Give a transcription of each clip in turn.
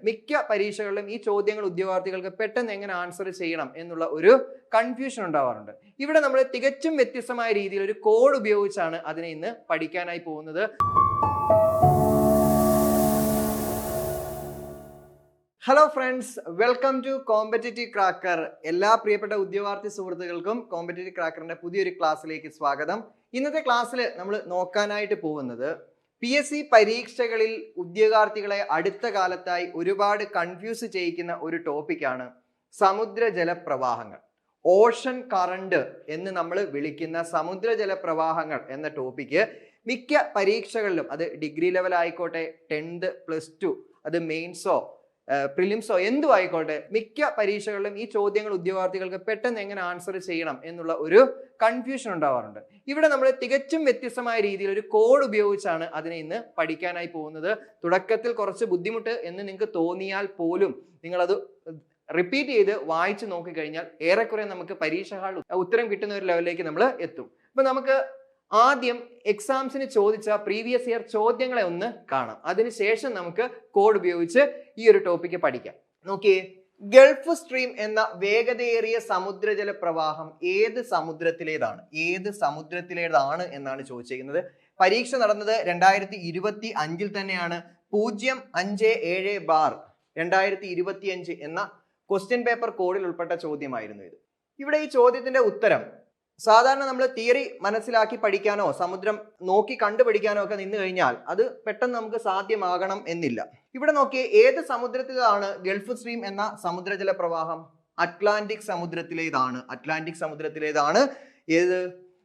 മിക്ക പരീക്ഷകളിലും ഈ ചോദ്യങ്ങൾ ഉദ്യോഗാർത്ഥികൾക്ക് പെട്ടെന്ന് എങ്ങനെ ആൻസർ ചെയ്യണം എന്നുള്ള ഒരു കൺഫ്യൂഷൻ ഉണ്ടാവാറുണ്ട്. ഇവിടെ നമ്മൾ തികച്ചും വ്യത്യസ്തമായ രീതിയിൽ ഒരു കോഡ് ഉപയോഗിച്ചാണ് അതിനെ ഇന്ന് പഠിക്കാനായി പോകുന്നത്. Hello friends, welcome to competitive cracker. എല്ലാ പ്രിയപ്പെട്ട ഉദ്യോഗാർത്ഥി സുഹൃത്തുക്കൾക്കും കോമ്പറ്റിറ്റീവ് ക്രാക്കറിന്റെ പുതിയൊരു ക്ലാസ്സിലേക്ക് സ്വാഗതം. ഇന്നത്തെ ക്ലാസ്സിൽ നമ്മൾ നോക്കാനായിട്ട് പോകുന്നത് PSC പരീക്ഷകളിൽ ഉദ്യോഗാർത്ഥികളെ അടുത്ത കാലത്തായി ഒരുപാട് കൺഫ്യൂസ് ചെയ്യിക്കുന്ന ഒരു ടോപ്പിക്കാണ് സമുദ്രജല പ്രവാഹങ്ങൾ. ഓഷൻ കറണ്ട് എന്ന് നമ്മൾ വിളിക്കുന്ന സമുദ്രജല പ്രവാഹങ്ങൾ എന്ന ടോപ്പിക്ക് മിക്ക പരീക്ഷകളിലും, അത് ഡിഗ്രി ലെവൽ ആയിക്കോട്ടെ, 10th +2, അത് മെയിൻസോ പ്രിലിംസോ എന്തും ആയിക്കോട്ടെ, മിക്ക പരീക്ഷകളിലും ഈ ചോദ്യങ്ങൾ ഉദ്യോഗാർത്ഥികൾക്ക് പെട്ടെന്ന് എങ്ങനെ ആൻസർ ചെയ്യണം എന്നുള്ള ഒരു കൺഫ്യൂഷൻ ഉണ്ടാവാറുണ്ട്. ഇവിടെ നമ്മൾ തികച്ചും വ്യത്യസ്തമായ രീതിയിൽ ഒരു കോഡ് ഉപയോഗിച്ചാണ് അതിനെ ഇന്ന് പഠിക്കാനായി പോകുന്നത്. തുടക്കത്തിൽ കുറച്ച് ബുദ്ധിമുട്ട് എന്ന് നിങ്ങൾക്ക് തോന്നിയാൽ പോലും നിങ്ങളത് റിപ്പീറ്റ് ചെയ്ത് വായിച്ചു നോക്കിക്കഴിഞ്ഞാൽ ഏറെക്കുറെ നമുക്ക് പരീക്ഷ ഹാളിൽ ഉത്തരം കിട്ടുന്ന ഒരു ലെവലിലേക്ക് നമ്മൾ എത്തും. അപ്പൊ നമുക്ക് ആദ്യം എക്സാംസിന് ചോദിച്ച പ്രീവിയസ് ഇയർ ചോദ്യങ്ങളെ ഒന്ന് കാണാം. അതിനുശേഷം നമുക്ക് കോഡ് ഉപയോഗിച്ച് ഈ ഒരു ടോപ്പിക്ക് പഠിക്കാം. നോക്കിയേ, ഗൾഫ് സ്ട്രീം എന്ന വേഗതയേറിയ സമുദ്രജല പ്രവാഹം ഏത് സമുദ്രത്തിലേതാണ് എന്നാണ് ചോദിച്ചിരിക്കുന്നത്. പരീക്ഷ നടന്നത് 2025 തന്നെയാണ്. 057/2025 എന്ന ക്വസ്റ്റ്യൻ പേപ്പർ കോഡിൽ ഉൾപ്പെട്ട ചോദ്യമായിരുന്നു ഇത്. ഇവിടെ ഈ ചോദ്യത്തിന്റെ ഉത്തരം സാധാരണ നമ്മൾ തിയറി മനസ്സിലാക്കി പഠിക്കാനോ സമുദ്രം നോക്കി കണ്ടുപിടിക്കാനോ ഒക്കെ നിന്ന് കഴിഞ്ഞാൽ അത് പെട്ടെന്ന് നമുക്ക് സാധ്യമാകണം എന്നില്ല. ഇവിടെ നോക്കിയേ, ഏത് സമുദ്രത്തിലാണ് ഗൾഫ് സ്ട്രീം എന്ന സമുദ്രജല പ്രവാഹം? അറ്റ്ലാന്റിക് സമുദ്രത്തിലേതാണ് ഏത്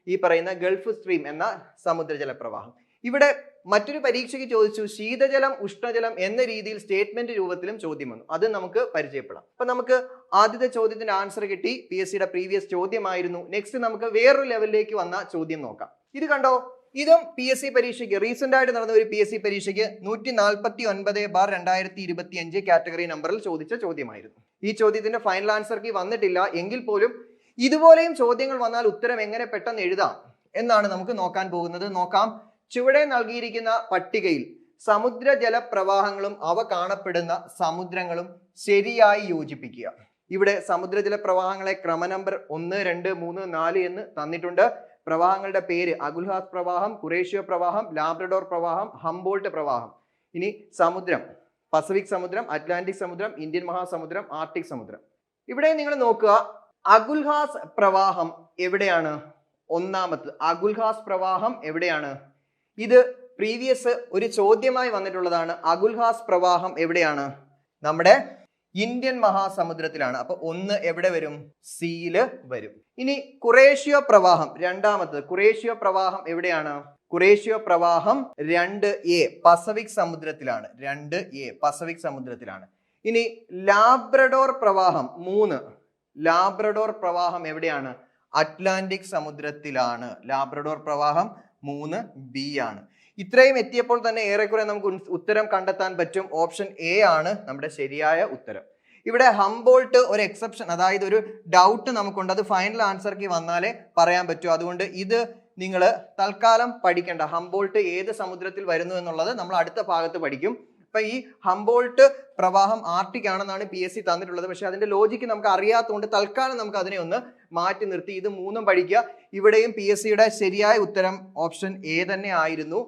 ഈ പറയുന്ന ഗൾഫ് സ്ട്രീം എന്ന സമുദ്രജല പ്രവാഹം. ഇവിടെ മറ്റൊരു പരീക്ഷയ്ക്ക് ചോദിച്ചു ശീതജലം ഉഷ്ണജലം എന്ന രീതിയിൽ സ്റ്റേറ്റ്മെന്റ് രൂപത്തിലും ചോദ്യം വന്നു. അത് നമുക്ക് പരിചയപ്പെടാം. അപ്പൊ നമുക്ക് ആദ്യത്തെ ചോദ്യത്തിന്റെ ആൻസർ കിട്ടി. PSCയുടെ പ്രീവിയസ് ചോദ്യമായിരുന്നു. നെക്സ്റ്റ് നമുക്ക് വേറൊരു ലെവലിലേക്ക് വന്ന ചോദ്യം നോക്കാം. ഇത് കണ്ടോ, ഇതും PSC പരീക്ഷയ്ക്ക് റീസെന്റ് ആയിട്ട് നടന്ന ഒരു PSC പരീക്ഷയ്ക്ക് 149/2025 കാറ്റഗറി നമ്പറിൽ ചോദിച്ച ചോദ്യമായിരുന്നു. ഈ ചോദ്യത്തിന്റെ ഫൈനൽ ആൻസർ കീ വന്നിട്ടില്ല എങ്കിൽ പോലും ഇതുപോലെയും ചോദ്യങ്ങൾ വന്നാൽ ഉത്തരം എങ്ങനെ പെട്ടെന്ന് എഴുതാം എന്നാണ് നമുക്ക് നോക്കാൻ പോകുന്നത്. നോക്കാം. ചുവടെ നൽകിയിരിക്കുന്ന പട്ടികയിൽ സമുദ്രജല പ്രവാഹങ്ങളും അവ കാണപ്പെടുന്ന സമുദ്രങ്ങളും ശരിയായി യോജിപ്പിക്കുക. ഇവിടെ സമുദ്രജല പ്രവാഹങ്ങളെ ക്രമ നമ്പർ 1, 2, 3, 4 എന്ന് തന്നിട്ടുണ്ട്. പ്രവാഹങ്ങളുടെ പേര് അഗുൽഹാസ് പ്രവാഹം, കുറേഷ്യ പ്രവാഹം, ലാബ്രഡോർ പ്രവാഹം, ഹംബോൾട്ട് പ്രവാഹം. ഇനി സമുദ്രം, പസഫിക് സമുദ്രം, അറ്റ്ലാന്റിക് സമുദ്രം, ഇന്ത്യൻ മഹാസമുദ്രം, ആർട്ടിക് സമുദ്രം. ഇവിടെ നിങ്ങൾ നോക്കുക, അഗുൽഹാസ് പ്രവാഹം എവിടെയാണ്? ഒന്നാമത് അഗുൽഹാസ് പ്രവാഹം എവിടെയാണ്? ഇത് പ്രീവിയസ് ഒരു ചോദ്യമായി വന്നിട്ടുള്ളതാണ്. അഗുൽഹാസ് പ്രവാഹം എവിടെയാണ്? നമ്മുടെ ഇന്ത്യൻ മഹാസമുദ്രത്തിലാണ്. അപ്പൊ 1 എവിടെ വരും? സിയില് വരും. ഇനി കുറേഷ്യ പ്രവാഹം, രണ്ടാമത്തത് കുറേഷ്യ പ്രവാഹം എവിടെയാണ്? കുറേഷ്യ പ്രവാഹം 2A പസഫിക് സമുദ്രത്തിലാണ്. 2A Pacific സമുദ്രത്തിലാണ്. ഇനി ലാബ്രഡോർ പ്രവാഹം 3, ലാബ്രഡോർ പ്രവാഹം എവിടെയാണ്? അറ്റ്ലാന്റിക് സമുദ്രത്തിലാണ്. ലാബ്രഡോർ പ്രവാഹം 3B ആണ്. ഇത്രയും എത്തിയപ്പോൾ തന്നെ ഏറെക്കുറെ നമുക്ക് ഉത്തരം കണ്ടെത്താൻ പറ്റും. ഓപ്ഷൻ A ആണ് നമ്മുടെ ശരിയായ ഉത്തരം. ഇവിടെ ഹംബോൾട്ട് ഒരു എക്സെപ്ഷൻ, അതായത് ഒരു ഡൗട്ട് നമുക്കുണ്ട്. അത് ഫൈനൽ ആൻസർക്ക് വന്നാലേ പറയാൻ പറ്റൂ. അതുകൊണ്ട് ഇത് നിങ്ങൾ തൽക്കാലം പഠിക്കേണ്ട. ഹംബോൾട്ട് ഏത് സമുദ്രത്തിൽ വരുന്നു എന്നുള്ളത് നമ്മൾ അടുത്ത ഭാഗത്ത് പഠിക്കും. അപ്പൊ ഈ ഹംബോൾട്ട് പ്രവാഹം ആർട്ടിക് ആണെന്നാണ് PSC തന്നിട്ടുള്ളത്. പക്ഷെ അതിന്റെ ലോജിക്ക് നമുക്ക് അറിയാത്തതുകൊണ്ട് തൽക്കാലം നമുക്ക് അതിനെ ഒന്ന് മാറ്റി നിർത്തി ഇത് 3ഉം പഠിക്കുക. ഇവിടെയും PSCയുടെ ശരിയായ ഉത്തരം ഓപ്ഷൻ A തന്നെ ആയിരുന്നു.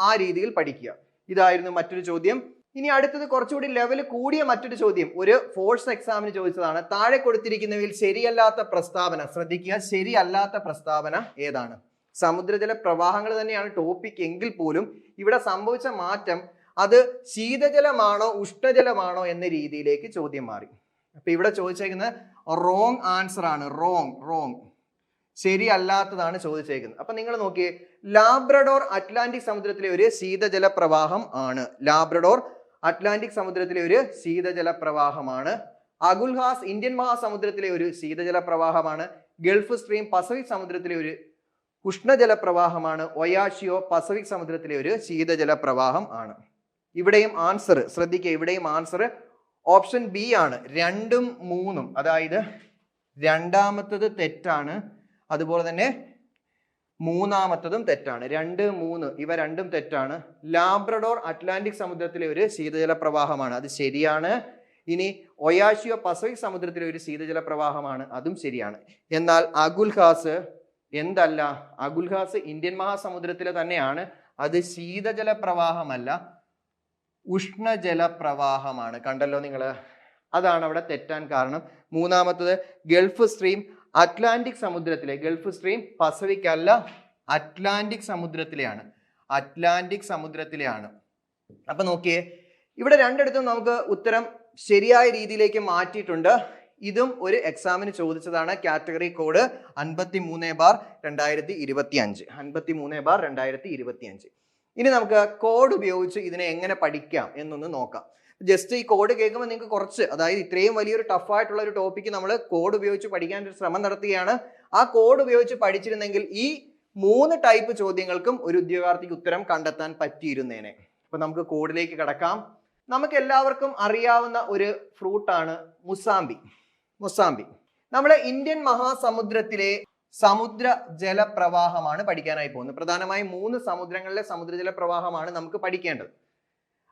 ആ രീതിയിൽ പഠിക്കുക. ഇതായിരുന്നു മറ്റൊരു ചോദ്യം. ഇനി അടുത്തത് കുറച്ചുകൂടി ലെവൽ കൂടിയ മറ്റൊരു ചോദ്യം, ഒരു ഫോഴ്സ് എക്സാമിന് ചോദിച്ചതാണ്. താഴെ കൊടുത്തിരിക്കുന്നവയിൽ ശരിയല്ലാത്ത പ്രസ്താവന, ശ്രദ്ധിക്കുക, ശരിയല്ലാത്ത പ്രസ്താവന ഏതാണ്? സമുദ്രജല പ്രവാഹങ്ങൾ തന്നെയാണ് ടോപ്പിക് എങ്കിൽ പോലും ഇവിടെ സംഭവിച്ച മാറ്റം അത് ശീതജലമാണോ ഉഷ്ണജലമാണോ എന്ന രീതിയിലേക്ക് ചോദ്യം മാറി. അപ്പൊ ഇവിടെ ചോദിച്ചേക്കുന്നത് റോങ് ആൻസർ ആണ്. റോങ് ശരിയല്ലാത്തതാണ് ചോദിച്ചേക്കുന്നത്. അപ്പൊ നിങ്ങൾ നോക്കിയേ, ലാബ്രഡോർ അറ്റ്ലാന്റിക് സമുദ്രത്തിലെ ഒരു ശീതജല പ്രവാഹം ആണ്. ലാബ്രഡോർ അറ്റ്ലാന്റിക് സമുദ്രത്തിലെ ഒരു ശീതജല പ്രവാഹമാണ്. അഗുൽഹാസ് ഇന്ത്യൻ മഹാസമുദ്രത്തിലെ ഒരു ശീതജല പ്രവാഹമാണ്. ഗൾഫ് സ്ട്രീം പസഫിക് സമുദ്രത്തിലെ ഒരു ഉഷ്ണജല പ്രവാഹമാണ്. ഒയാഷിയോ പസഫിക് സമുദ്രത്തിലെ ഒരു ശീതജല പ്രവാഹം ആണ്. ഇവിടെയും ആൻസർ ശ്രദ്ധിക്കുക, ഇവിടെയും ആൻസർ ഓപ്ഷൻ B ആണ്. 2ഉം 3ഉം, അതായത് രണ്ടാമത്തത് തെറ്റാണ്. അതുപോലെ തന്നെ മൂന്നാമത്തതും തെറ്റാണ്. 2, 3 ഇവ രണ്ടും തെറ്റാണ്. ലാബ്രഡോർ അറ്റ്ലാന്റിക് സമുദ്രത്തിലെ ഒരു ശീതജല പ്രവാഹമാണ്, അത് ശരിയാണ്. ഇനി ഒയാഷിയോ പസഫിക് സമുദ്രത്തിലെ ഒരു ശീതജല പ്രവാഹമാണ്, അതും ശരിയാണ്. എന്നാൽ അഗുൽഹാസ് എന്തല്ല, അഗുൽഹാസ് ഇന്ത്യൻ മഹാസമുദ്രത്തിലെ തന്നെയാണ്, അത് ശീതജല പ്രവാഹമല്ല, ഉഷ്ണജല പ്രവാഹമാണ്. കണ്ടല്ലോ നിങ്ങൾ, അതാണ് അവിടെ തെറ്റാൻ കാരണം. മൂന്നാമത്തത് ഗൾഫ് സ്ട്രീം അറ്റ്ലാന്റിക് സമുദ്രത്തിലെ, ഗൾഫ് സ്ട്രീം പസഫിക് അല്ല, അറ്റ്ലാന്റിക് സമുദ്രത്തിലെയാണ്, അറ്റ്ലാന്റിക് സമുദ്രത്തിലെയാണ്. അപ്പൊ നോക്കിയേ, ഇവിടെ രണ്ടിടത്തും നമുക്ക് ഉത്തരം ശരിയായ രീതിയിലേക്ക് മാറ്റിയിട്ടുണ്ട്. ഇതും ഒരു എക്സാമിന് ചോദിച്ചതാണ്. Category code 53/2025, 53/2025. ഇനി നമുക്ക് കോഡ് ഉപയോഗിച്ച് ഇതിനെ എങ്ങനെ പഠിക്കാം എന്നൊന്ന് നോക്കാം. ജസ്റ്റ് ഈ കോഡ് കേൾക്കുമ്പോൾ നിങ്ങൾക്ക് കുറച്ച്, അതായത് ഇത്രയും വലിയൊരു ടഫായിട്ടുള്ള ഒരു ടോപ്പിക്ക് നമ്മൾ കോഡ് ഉപയോഗിച്ച് പഠിക്കാൻ ഒരു ശ്രമം നടത്തുകയാണ്. ആ കോഡ് ഉപയോഗിച്ച് പഠിച്ചിരുന്നെങ്കിൽ ഈ 3 ടൈപ്പ് ചോദ്യങ്ങൾക്കും ഒരു ഉദ്യോഗാർത്ഥിക്ക് ഉത്തരം കണ്ടെത്താൻ പറ്റിയിരുന്നേനെ. അപ്പൊ നമുക്ക് കോഡിലേക്ക് കടക്കാം. നമുക്ക് എല്ലാവർക്കും അറിയാവുന്ന ഒരു ഫ്രൂട്ടാണ് മുസാമ്പി. മുസാമ്പി നമ്മുടെ ഇന്ത്യൻ മഹാസമുദ്രത്തിലെ സമുദ്ര ജലപ്രവാഹമാണ് പഠിക്കാനായി പോകുന്നത്. പ്രധാനമായും 3 സമുദ്രങ്ങളിലെ സമുദ്രജല പ്രവാഹമാണ് നമുക്ക് പഠിക്കേണ്ടത്.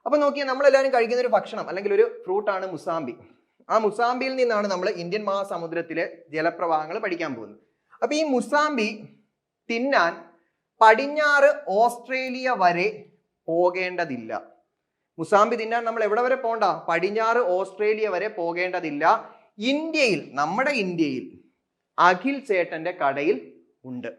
അപ്പൊ നോക്കിയാൽ നമ്മളെല്ലാവരും കഴിക്കുന്ന ഒരു ഭക്ഷണം അല്ലെങ്കിൽ ഒരു ഫ്രൂട്ടാണ് മുസാമ്പി. ആ മുസാമ്പിയിൽ നിന്നാണ് നമ്മൾ ഇന്ത്യൻ മഹാസമുദ്രത്തിലെ ജലപ്രവാഹങ്ങൾ പഠിക്കാൻ പോകുന്നത്. അപ്പൊ ഈ മുസാമ്പി തിന്നാൻ പടിഞ്ഞാറ് ഓസ്ട്രേലിയ വരെ പോകേണ്ടതില്ല. മുസാമ്പി തിന്നാൻ നമ്മൾ എവിടെ വരെ പോകണ്ട? പടിഞ്ഞാറ് ഓസ്ട്രേലിയ വരെ പോകേണ്ടതില്ല. ഇന്ത്യയിൽ, നമ്മുടെ ഇന്ത്യയിൽ അഖിൽ ചേട്ടന്റെ കടയിൽ ഉണ്ട്.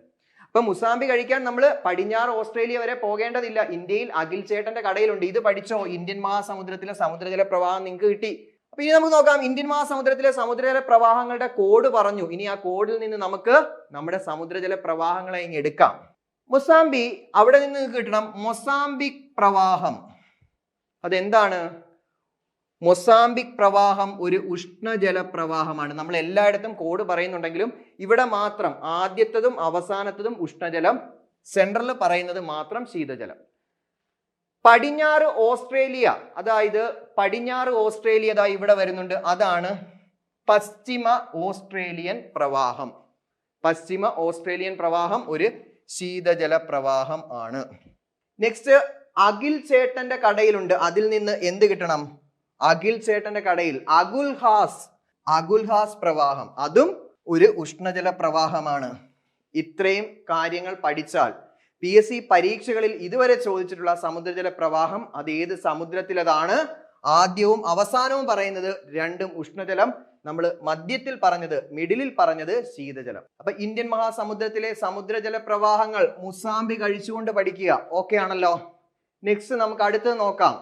അപ്പൊ മുസാമ്പി കഴിക്കാൻ നമ്മൾ പടിഞ്ഞാറ് ഓസ്ട്രേലിയ വരെ പോകേണ്ടതില്ല, ഇന്ത്യയിൽ അഖിൽ ചേട്ടന്റെ കടയിലുണ്ട്. ഇത് പഠിച്ചോ? ഇന്ത്യൻ മഹാസമുദ്രത്തിലെ സമുദ്രജല പ്രവാഹം നിങ്ങൾക്ക് കിട്ടി. അപ്പൊ ഇനി നമുക്ക് നോക്കാം, ഇന്ത്യൻ മഹാസമുദ്രത്തിലെ സമുദ്രജല പ്രവാഹങ്ങളുടെ കോഡ് പറഞ്ഞു. ഇനി ആ കോഡിൽ നിന്ന് നമുക്ക് നമ്മുടെ സമുദ്രജല പ്രവാഹങ്ങളെ ഇങ്ങ് എടുക്കാം. മുസാമ്പി, അവിടെ നിന്ന് കിട്ടണം മൊസാംബിക് പ്രവാഹം. അതെന്താണ്? മൊസാംബിക് പ്രവാഹം ഒരു ഉഷ്ണജല പ്രവാഹമാണ്. നമ്മൾ എല്ലായിടത്തും കോഡ് പറയുന്നുണ്ടെങ്കിലും ഇവിടെ മാത്രം ആദ്യത്തതും അവസാനത്തതും ഉഷ്ണജലം, സെൻട്രൽ പറയുന്നത് മാത്രം ശീതജലം. പടിഞ്ഞാറ് ഓസ്ട്രേലിയ, അതായത് പടിഞ്ഞാറ് ഓസ്ട്രേലിയ അതായത് ഇവിടെ വരുന്നുണ്ട്, അതാണ് പശ്ചിമ ഓസ്ട്രേലിയൻ പ്രവാഹം. പശ്ചിമ ഓസ്ട്രേലിയൻ പ്രവാഹം ഒരു ശീതജല പ്രവാഹം ആണ്. നെക്സ്റ്റ്, അഖിൽ ചേട്ടന്റെ കടയിലുണ്ട്. അതിൽ നിന്ന് എന്ത് കിട്ടണം? അഖിൽ ചേട്ടന്റെ കടയിൽ അഗുൽഹാസ്, അഗുൽഹാസ് പ്രവാഹം, അതും ഒരു ഉഷ്ണജല പ്രവാഹമാണ്. ഇത്രയും കാര്യങ്ങൾ പഠിച്ചാൽ PSC പരീക്ഷകളിൽ ഇതുവരെ ചോദിച്ചിട്ടുള്ള സമുദ്രജല പ്രവാഹം അത് ഏത് സമുദ്രത്തിലതാണ്? ആദ്യവും അവസാനവും പറയുന്നത് രണ്ടും ഉഷ്ണജലം, നമ്മൾ മധ്യത്തിൽ പറഞ്ഞത്, മിഡിലിൽ പറഞ്ഞത് ശീതജലം. അപ്പൊ ഇന്ത്യൻ മഹാസമുദ്രത്തിലെ സമുദ്രജല പ്രവാഹങ്ങൾ മുസാമ്പി കഴിച്ചുകൊണ്ട് പഠിക്കുക. ഓക്കെ ആണല്ലോ? നെക്സ്റ്റ് നമുക്ക് അടുത്തത് നോക്കാം.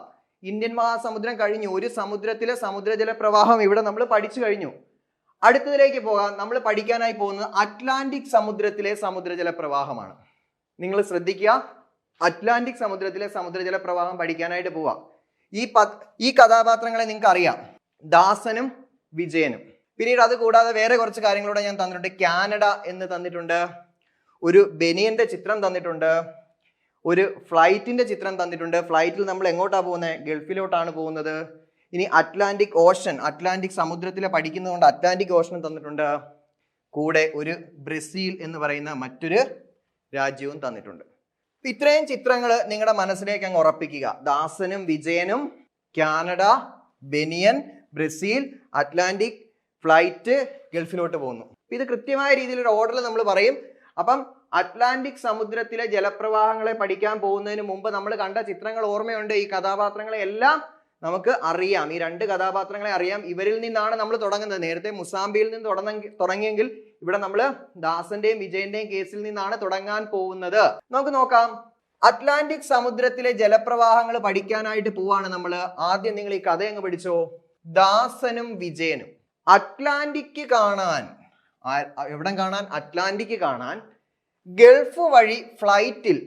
ഇന്ത്യൻ മഹാസമുദ്രം കഴിഞ്ഞു, ഒരു സമുദ്രത്തിലെ സമുദ്രജല പ്രവാഹം ഇവിടെ നമ്മൾ പഠിച്ചു കഴിഞ്ഞു. അടുത്തതിലേക്ക് പോകാം. നമ്മൾ പഠിക്കാനായി പോകുന്നത് അറ്റ്ലാന്റിക് സമുദ്രത്തിലെ സമുദ്രജല പ്രവാഹമാണ്. നിങ്ങൾ ശ്രദ്ധിക്കുക, അറ്റ്ലാന്റിക് സമുദ്രത്തിലെ സമുദ്രജല പ്രവാഹം പഠിക്കാനായിട്ട് പോവാം. ഈ കഥാപാത്രങ്ങളെ നിങ്ങൾക്ക് അറിയാം, ദാസനും വിജയനും. പിന്നീട് അത് കൂടാതെ വേറെ കുറച്ച് കാര്യങ്ങളൂടെ ഞാൻ തന്നിട്ടുണ്ട്. കാനഡ എന്ന് തന്നിട്ടുണ്ട്, ഒരു ബനിയന്റെ ചിത്രം തന്നിട്ടുണ്ട്, ഒരു ഫ്ലൈറ്റിന്റെ ചിത്രം തന്നിട്ടുണ്ട്. ഫ്ലൈറ്റിൽ നമ്മൾ എങ്ങോട്ടാണ് പോകുന്നത്? ഗൾഫിലോട്ടാണ് പോകുന്നത്. ഇനി അറ്റ്ലാന്റിക് ഓഷൻ, അറ്റ്ലാന്റിക് സമുദ്രത്തിലെ പഠിക്കുന്നതുകൊണ്ട് അറ്റ്ലാന്റിക് ഓഷൻ തന്നിട്ടുണ്ട്. കൂടെ ഒരു ബ്രസീൽ എന്ന് പറയുന്ന മറ്റൊരു രാജ്യവും തന്നിട്ടുണ്ട്. ഇത്രയും ചിത്രങ്ങൾ നിങ്ങളുടെ മനസ്സിലേക്ക് അങ്ങ് ഉറപ്പിക്കുക. ദാസനും വിജയനും, കാനഡ, ബെനിയൻ, ബ്രസീൽ, അറ്റ്ലാന്റിക്, ഫ്ലൈറ്റ്, ഗൾഫിലോട്ട് പോകുന്നു. ഇത് കൃത്യമായ രീതിയിൽ ഒരു ഓർഡറിൽ നമ്മൾ പറയും. അപ്പം അറ്റ്ലാന്റിക് സമുദ്രത്തിലെ ജലപ്രവാഹങ്ങളെ പഠിക്കാൻ പോകുന്നതിന് മുമ്പ് നമ്മൾ കണ്ട ചിത്രങ്ങൾ ഓർമ്മയുണ്ട്. ഈ കഥാപാത്രങ്ങളെ എല്ലാം നമുക്ക് അറിയാം, ഈ 2 കഥാപാത്രങ്ങളെ അറിയാം. ഇവരിൽ നിന്നാണ് നമ്മൾ തുടങ്ങുന്നത്. നേരത്തെ മുസാമ്പിയിൽ നിന്ന് തുടങ്ങിയെങ്കിൽ ഇവിടെ നമ്മൾ ദാസന്റെയും വിജയന്റെയും കേസിൽ നിന്നാണ് തുടങ്ങാൻ പോകുന്നത്. നമുക്ക് നോക്കാം. അറ്റ്ലാന്റിക് സമുദ്രത്തിലെ ജലപ്രവാഹങ്ങൾ പഠിക്കാനായിട്ട് പോവാണ് നമ്മൾ. ആദ്യം നിങ്ങൾ ഈ കഥ അങ്ങ് പഠിച്ചോ. ദാസനും വിജയനും അറ്റ്ലാന്റിക് കാണാൻ, എവിടെ കാണാൻ? അറ്റ്ലാന്റിക് കാണാൻ ഗൾഫ് വഴി ഫ്ലൈറ്റിൽ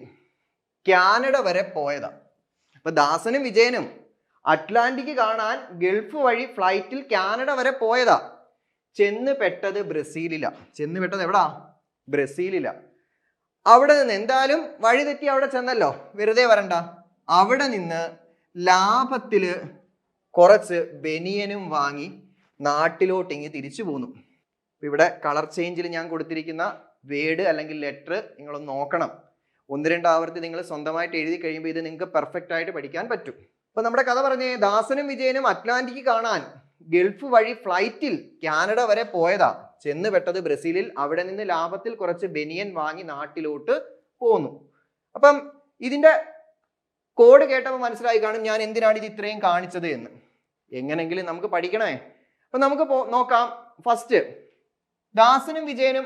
കാനഡ വരെ പോയതാ. അപ്പൊ ദാസനും വിജയനും അറ്റ്ലാന്റിക് കാണാൻ ഗൾഫ് വഴി ഫ്ലൈറ്റിൽ കാനഡ വരെ പോയതാ. ചെന്ന് പെട്ടത് ബ്രസീലിലാ. ചെന്ന് പെട്ടത് എവിടാ? ബ്രസീലിലാ. അവിടെ നിന്ന് എന്തായാലും വഴി തെറ്റി അവിടെ ചെന്നല്ലോ, വെറുതെ വരണ്ട. അവിടെ നിന്ന് ലാഭത്തില് കുറച്ച് ബനിയനും വാങ്ങി നാട്ടിലോട്ട് ഇങ്ങ് തിരിച്ചു പോന്നു. ഇവിടെ കളർ ചേഞ്ചിൽ ഞാൻ കൊടുത്തിരിക്കുന്ന വേർഡ് അല്ലെങ്കിൽ ലെറ്റർ നിങ്ങളൊന്ന് നോക്കണം. 1-2 ആവർത്തി നിങ്ങൾ സ്വന്തമായിട്ട് എഴുതി കഴിയുമ്പോൾ ഇത് നിങ്ങൾക്ക് പെർഫെക്റ്റ് ആയിട്ട് പഠിക്കാൻ പറ്റും. അപ്പൊ നമ്മുടെ കഥ പറഞ്ഞേ, ദാസനും വിജയനും അറ്റ്ലാന്റിക് കാണാൻ ഗൾഫ് വഴി ഫ്ലൈറ്റിൽ കാനഡ വരെ പോയതാ. ചെന്ന് പെട്ടത് ബ്രസീലിൽ. അവിടെ നിന്ന് ലാഭത്തിൽ കുറച്ച് ബനിയൻ വാങ്ങി നാട്ടിലോട്ട് പോന്നു. അപ്പം ഇതിന്റെ കോഡ് കേട്ടപ്പോൾ മനസ്സിലായി കാണും ഞാൻ എന്തിനാണ് ഇത് ഇത്രയും കാണിച്ചത് എന്ന്. എങ്ങനെങ്കിലും നമുക്ക് പഠിക്കണേ. അപ്പൊ നമുക്ക് നോക്കാം. ഫസ്റ്റ്, ദാസനും വിജയനും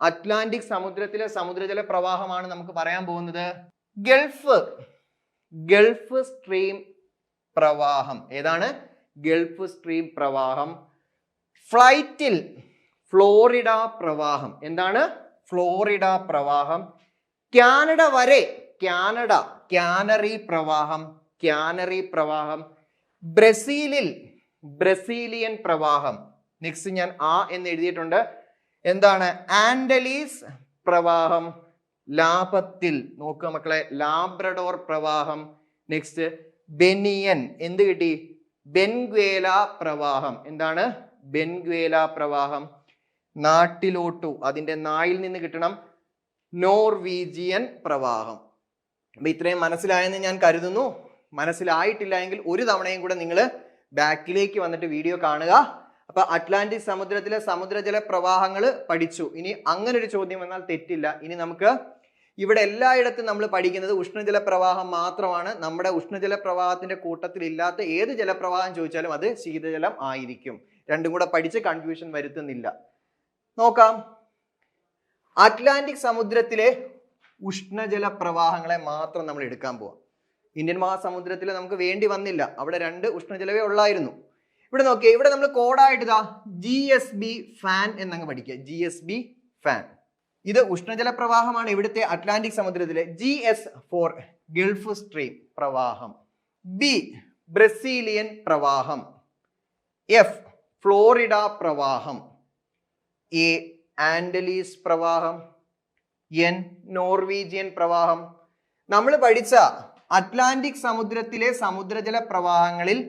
അറ്റ്ലാന്റിക് സമുദ്രത്തിലെ സമുദ്രജല പ്രവാഹമാണ് നമുക്ക് പറയാൻ പോകുന്നത്. ഗൾഫ് സ്ട്രീം പ്രവാഹം. ഏതാണ്? ഗൾഫ് സ്ട്രീം പ്രവാഹം. ഫ്ലൈറ്റിൽ ഫ്ലോറിഡ പ്രവാഹം. എന്താണ്? ഫ്ലോറിഡ പ്രവാഹം. കാനഡ വരെ കാനറി പ്രവാഹം. ബ്രസീലിയൻ പ്രവാഹം. നെക്സ്റ്റ് ഞാൻ എന്ന് എഴുതിയിട്ടുണ്ട്. എന്താണ്? ആൻഡലീസ് പ്രവാഹം. ലാഭത്തിൽ നോക്കുക മക്കളെ, ലാബ്രഡോർ പ്രവാഹം. Next banyan. എന്ത് കിട്ടി? ബെൻഗ്വേല പ്രവാഹം. എന്താണ്? ബെൻഗ്വേല പ്രവാഹം. നാട്ടിലോട്ടു, അതിന്റെ നായിൽ നിന്ന് കിട്ടണം നോർവീജിയൻ പ്രവാഹം. അപ്പൊ ഇത്രയും മനസ്സിലായെന്ന് ഞാൻ കരുതുന്നു. മനസ്സിലായിട്ടില്ല എങ്കിൽ ഒരു തവണയും കൂടെ നിങ്ങൾ ബാക്കിലേക്ക് വന്നിട്ട് വീഡിയോ കാണുക. അപ്പൊ അറ്റ്ലാന്റിക് സമുദ്രത്തിലെ സമുദ്രജല പ്രവാഹങ്ങൾ പഠിച്ചു. ഇനി അങ്ങനെ ഒരു ചോദ്യം വന്നാൽ തെറ്റില്ല. ഇനി നമുക്ക് ഇവിടെ എല്ലായിടത്തും നമ്മൾ പഠിക്കുന്നത് ഉഷ്ണജല പ്രവാഹം മാത്രമാണ്. നമ്മുടെ ഉഷ്ണജല പ്രവാഹത്തിന്റെ കൂട്ടത്തിൽ ഇല്ലാത്ത ഏത് ജലപ്രവാഹം ചോദിച്ചാലും അത് ശീതജലം ആയിരിക്കും. രണ്ടും കൂടെ പഠിച്ച് കൺഫ്യൂഷൻ വരുത്തുന്നില്ല. നോക്കാം. അറ്റ്ലാന്റിക് സമുദ്രത്തിലെ ഉഷ്ണജല പ്രവാഹങ്ങളെ മാത്രം നമ്മൾ എടുക്കാൻ പോവാം. ഇന്ത്യൻ മഹാസമുദ്രത്തിൽ നമുക്ക് വേണ്ടി വന്നില്ല. അവിടെ 2 ഉഷ്ണജലവേ ഉള്ളായിരുന്നു. ഇവിടെ നോക്കിയേ, ഇവിടെ നമ്മൾ കോഡായിട്ട് GSB ഫാൻ എന്നങ്ങ് പഠിക്കുക. GSB fan. ഇത് ഉഷ്ണജല പ്രവാഹമാണ് ഇവിടുത്തെ അറ്റ്ലാന്റിക് സമുദ്രത്തിലെ. GS ഫോർ ഗൾഫ് സ്ട്രീം പ്രവാഹം. B ബ്രസീലിയൻ പ്രവാഹം. F ഫ്ലോറിഡ പ്രവാഹം. A ആൻഡലീസ് പ്രവാഹം. N നോർവീജിയൻ പ്രവാഹം. നമ്മൾ പഠിച്ച അറ്റ്ലാന്റിക് സമുദ്രത്തിലെ സമുദ്രജല പ്രവാഹങ്ങളിൽ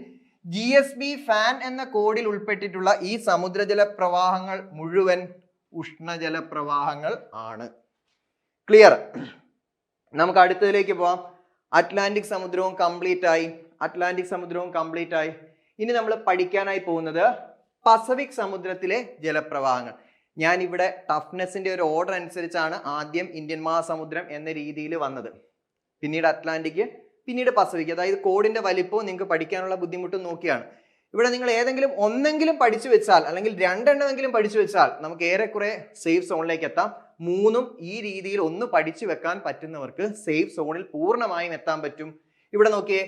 GSB ഫാൻ എന്ന കോഡിൽ ഉൾപ്പെട്ടിട്ടുള്ള ഈ സമുദ്രജല പ്രവാഹങ്ങൾ മുഴുവൻ ഉഷ്ണജല പ്രവാഹങ്ങൾ ആണ്. ക്ലിയർ? നമുക്ക് അടുത്തതിലേക്ക് പോവാം. അറ്റ്ലാന്റിക് സമുദ്രവും കംപ്ലീറ്റ് ആയി. ഇനി നമ്മൾ പഠിക്കാനായി പോകുന്നത് പസഫിക് സമുദ്രത്തിലെ ജലപ്രവാഹങ്ങൾ. ഞാൻ ഇവിടെ ടഫ്നെസിന്റെ ഒരു ഓർഡർ അനുസരിച്ചാണ് ആദ്യം ഇന്ത്യൻ മഹാസമുദ്രം എന്ന രീതിയിൽ വന്നത്, പിന്നീട് അറ്റ്ലാന്റിക്, പിന്നീട് പസഫിക്. അതായത് കോഡിന്റെ വലിപ്പവും നിങ്ങൾക്ക് പഠിക്കാനുള്ള ബുദ്ധിമുട്ടും നോക്കിയാണ്. ഇവിടെ നിങ്ങൾ ഏതെങ്കിലും ഒന്നെങ്കിലും പഠിച്ചു വെച്ചാൽ, അല്ലെങ്കിൽ 2 എണ്ണമെങ്കിലും പഠിച്ചു വെച്ചാൽ നമുക്ക് ഏറെക്കുറെ സേഫ് സോണിലേക്ക് എത്താം. 3ഉം ഈ രീതിയിൽ ഒന്ന് പഠിച്ചു വെക്കാൻ പറ്റുന്നവർക്ക് സേഫ് സോണിൽ പൂർണ്ണമായും എത്താൻ പറ്റും. ഇവിടെ നോക്കിയേ,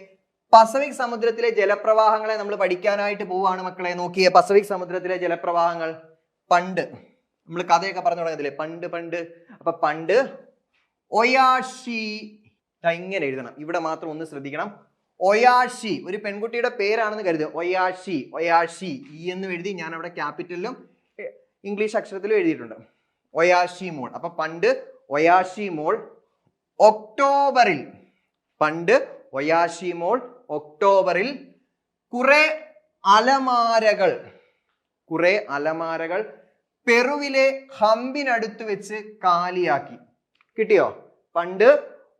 പസഫിക് സമുദ്രത്തിലെ ജലപ്രവാഹങ്ങളെ നമ്മൾ പഠിക്കാനായിട്ട് പോവാണ് മക്കളെ. നോക്കിയേ, പസഫിക് സമുദ്രത്തിലെ ജലപ്രവാഹങ്ങൾ. പണ്ട് നമ്മൾ കഥയൊക്കെ പറഞ്ഞു തുടങ്ങത്തില്ലേ, പണ്ട്. അപ്പൊ പണ്ട് ഒയാഷി, ഇങ്ങനെ എഴുതണം. ഇവിടെ മാത്രം ഒന്ന് ശ്രദ്ധിക്കണം. ഒയാഷി ഒരു പെൺകുട്ടിയുടെ പേരാണെന്ന് കരുതുക. ഒയാഷി എന്ന് എഴുതി ഞാൻ അവിടെ ക്യാപിറ്റലിലും ഇംഗ്ലീഷ് അക്ഷരത്തിലും എഴുതിയിട്ടുണ്ട്. ഒയാഷി മോൾ. അപ്പൊ പണ്ട് ഒയാഷി മോൾ ഒക്ടോബറിൽ കുറെ അലമാരകൾ പെറുവിലെ ഹംപിനടുത്ത് വെച്ച് കാലിയാക്കി. കിട്ടിയോ? പണ്ട്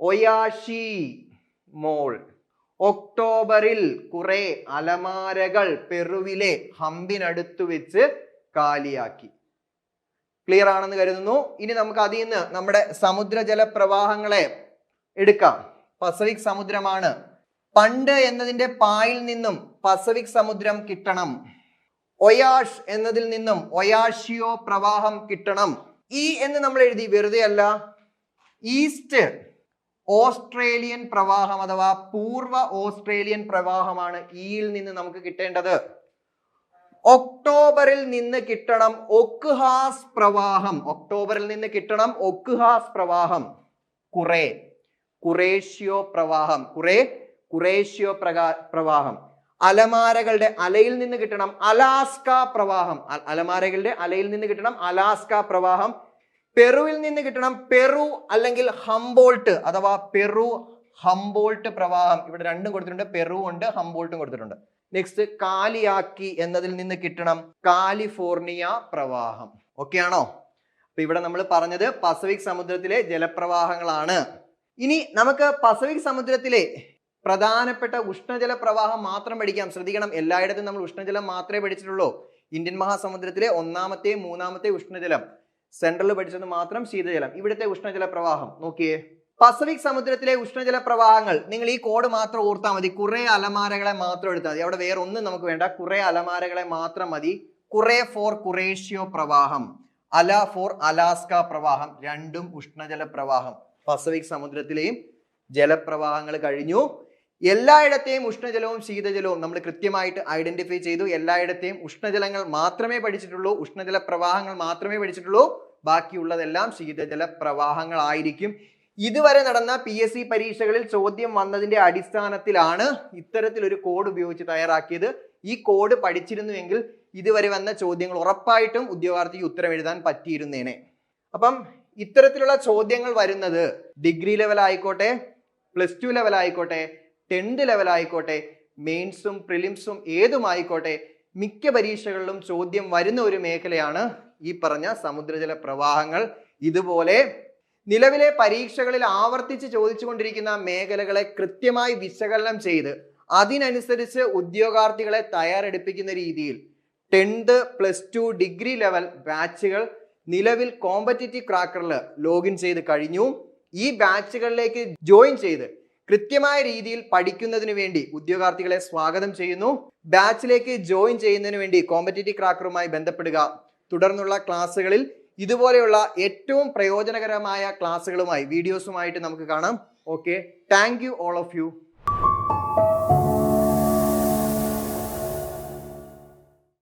ഒയാഷി മോൾ ഒക്ടോബറിൽ കുറെ അലമാരകൾ പെറുവിലെ ഹംപിനടുത്ത് വെച്ച് കാലിയാക്കി. ക്ലിയർ ആണെന്ന് കരുതുന്നു. ഇനി നമുക്ക് അതിൽ നിന്ന് നമ്മുടെ സമുദ്രജല പ്രവാഹങ്ങളെ എടുക്കാം. പസഫിക് സമുദ്രമാണ്. പണ്ട് എന്നതിന്റെ പായിൽ നിന്നും പസഫിക് സമുദ്രം കിട്ടണം. ഒയാഷ് എന്നതിൽ നിന്നും ഒയാഷിയോ പ്രവാഹം കിട്ടണം. ഈ എന്ന് നമ്മൾ എഴുതി വെറുതെ അല്ല. ഈസ്റ്റ് ഓസ്ട്രേലിയൻ പ്രവാഹം അഥവാ പൂർവ ഓസ്ട്രേലിയൻ പ്രവാഹമാണ് ഇയിൽ നിന്ന് നമുക്ക് കിട്ടേണ്ടത്. ഒക്ടോബറിൽ നിന്ന് കിട്ടണം ഒക്ഹാസ് പ്രവാഹം. കുറേഷ്യോ പ്രവാഹം. അലമാരകളുടെ അലയിൽ നിന്ന് കിട്ടണം അലാസ്ക പ്രവാഹം. പെറുവിൽ നിന്ന് കിട്ടണം പെറു അല്ലെങ്കിൽ ഹംബോൾട്ട് അഥവാ ഹംബോൾട്ട് പ്രവാഹം. ഇവിടെ രണ്ടും കൊടുത്തിട്ടുണ്ട്, പെറു ഉണ്ട്, ഹംബോൾട്ടും കൊടുത്തിട്ടുണ്ട്. നെക്സ്റ്റ് കാലിയാക്കി എന്നതിൽ നിന്ന് കിട്ടണം കാലിഫോർണിയ പ്രവാഹം. ഓക്കെ ആണോ? അപ്പൊ ഇവിടെ നമ്മൾ പറഞ്ഞത് പസഫിക് സമുദ്രത്തിലെ ജലപ്രവാഹങ്ങളാണ്. ഇനി നമുക്ക് പസഫിക് സമുദ്രത്തിലെ പ്രധാനപ്പെട്ട ഉഷ്ണജല പ്രവാഹം മാത്രം പഠിക്കാം. ശ്രദ്ധിക്കണം, എല്ലായിടത്തും നമ്മൾ ഉഷ്ണജലം മാത്രമേ പഠിച്ചിട്ടുള്ളൂ. ഇന്ത്യൻ മഹാസമുദ്രത്തിലെ 1-ാമത്തെയും 3-ാമത്തെയും ഉഷ്ണജലം, സെൻട്രലിൽ പഠിച്ചത് മാത്രം ശീതജലം. ഇവിടുത്തെ ഉഷ്ണജല പ്രവാഹം നോക്കിയേ. പസഫിക് സമുദ്രത്തിലെ ഉഷ്ണജല പ്രവാഹങ്ങൾ, നിങ്ങൾ ഈ കോഡ് മാത്രം ഓർത്താൽ മതി. കുറെ അലമാരകളെ മാത്രം എടുത്താൽ മതി, അവിടെ വേറെ ഒന്നും നമുക്ക് വേണ്ട. കുറെ അലമാരകളെ മാത്രം മതി. കുറെ ഫോർ കുറേഷ്യോ പ്രവാഹം, അല ഫോർ അലാസ്ക പ്രവാഹം, രണ്ടും ഉഷ്ണജല പ്രവാഹം. പസഫിക് സമുദ്രത്തിലെയും ജലപ്രവാഹങ്ങൾ കഴിഞ്ഞു. എല്ലായിടത്തെയും ഉഷ്ണജലവും ശീതജലവും നമ്മൾ കൃത്യമായിട്ട് ഐഡന്റിഫൈ ചെയ്തു. എല്ലായിടത്തെയും ഉഷ്ണജലങ്ങൾ മാത്രമേ പഠിച്ചിട്ടുള്ളൂ, ഉഷ്ണജല പ്രവാഹങ്ങൾ മാത്രമേ പഠിച്ചിട്ടുള്ളൂ. ബാക്കിയുള്ളതെല്ലാം ശീതജല പ്രവാഹങ്ങളായിരിക്കും. ഇതുവരെ നടന്ന PSC പരീക്ഷകളിൽ ചോദ്യം വന്നതിന്റെ അടിസ്ഥാനത്തിലാണ് ഇത്തരത്തിലൊരു കോഡ് ഉപയോഗിച്ച് തയ്യാറാക്കിയത്. ഈ കോഡ് പഠിച്ചിരുന്നുവെങ്കിൽ ഇതുവരെ വന്ന ചോദ്യങ്ങൾ ഉറപ്പായിട്ടും ഉദ്യോഗാർത്ഥിക്ക് ഉത്തരം എഴുതാൻ പറ്റിയിരുന്നേനെ. അപ്പം ഇത്തരത്തിലുള്ള ചോദ്യങ്ങൾ വരുന്നത് ഡിഗ്രി ലെവൽ ആയിക്കോട്ടെ, +2 ലെവൽ ആയിക്കോട്ടെ, 10th ലെവൽ ആയിക്കോട്ടെ, മെയിൻസും പ്രിലിംസും ഏതുമായിക്കോട്ടെ, മിക്ക പരീക്ഷകളിലും ചോദ്യം വരുന്ന ഒരു മേഖലയാണ് ഈ പറഞ്ഞ സമുദ്രജല പ്രവാഹങ്ങൾ. ഇതുപോലെ നിലവിലെ പരീക്ഷകളിൽ ആവർത്തിച്ച് ചോദിച്ചുകൊണ്ടിരിക്കുന്ന മേഖലകളെ കൃത്യമായി വിശകലനം ചെയ്ത് അതിനനുസരിച്ച് ഉദ്യോഗാർത്ഥികളെ തയ്യാറെടുപ്പിക്കുന്ന രീതിയിൽ 10th, +2, ഡിഗ്രി ലെവൽ ബാച്ചുകൾ നിലവിൽ കോമ്പറ്റിറ്റീവ് ക്രാക്കറിൽ ലോഗിൻ ചെയ്ത് കഴിഞ്ഞു. ഈ ബാച്ചുകളിലേക്ക് ജോയിൻ ചെയ്ത് കൃത്യമായ രീതിയിൽ പഠിക്കുന്നതിന് വേണ്ടി ഉദ്യോഗാർത്ഥികളെ സ്വാഗതം ചെയ്യുന്നു. ബാച്ചിലേക്ക് ജോയിൻ ചെയ്യുന്നതിന് വേണ്ടി കോമ്പറ്റിറ്റീവ് ക്രാക്കറുമായി ബന്ധപ്പെടുക. തുടർന്നുള്ള ക്ലാസ്സുകളിൽ ഇതുപോലെയുള്ള ഏറ്റവും പ്രയോജനകരമായ ക്ലാസ്സുകളുമായി, വീഡിയോസുമായിട്ട് നമുക്ക് കാണാം. Okay, thank you all of U.